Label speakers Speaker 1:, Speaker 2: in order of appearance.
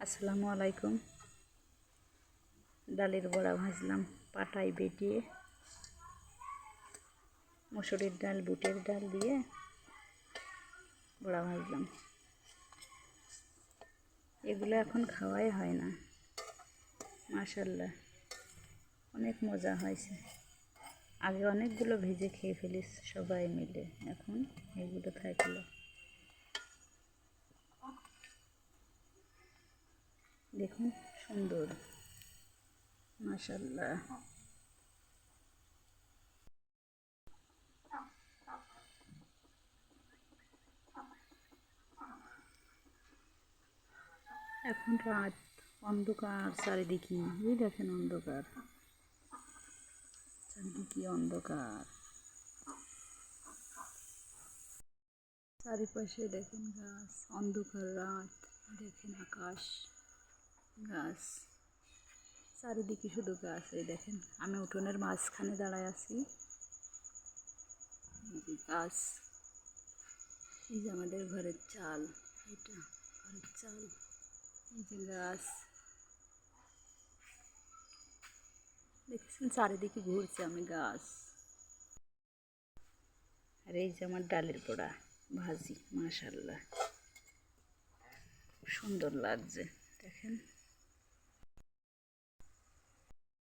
Speaker 1: আসসালামু আলাইকুম। ডালের বড়া ভাজলাম পাটায় বেটে, মসুরের ডাল বুটের ডাল দিয়ে বড়া ভাজলাম। এগুলো এখন খাওয়াই হয় না, মাশাআল্লাহ অনেক মজা হয়েছে। আগে অনেকগুলো ভেজে খেয়ে ফেলিস সবাই মিলে, এখন এগুলো থাকলো। দেখুন সুন্দর, মাশাআল্লাহ। এখন রাত, অন্ধকার চারিদিকে, এই দেখেন অন্ধকার, চারিদিকে অন্ধকার, চারিপাশে দেখেন গাছ, অন্ধকার রাত, দেখেন আকাশ, গাছ, চারিদিকে শুধু গাছ। এই দেখেন আমি উঠোনের মাঝখানে দাঁড়ায় আছি, এই যে গাছ, এই যে আমাদের ঘরের চাল, এটা ঘরের চাল, এই যে গাছ দেখেছেন, চারিদিকে ঘুরছে আমি গাছ। আর এই যে আমার ডালের বড়া ভাজি, মাশাআল্লাহ সুন্দর লাগছে দেখেন।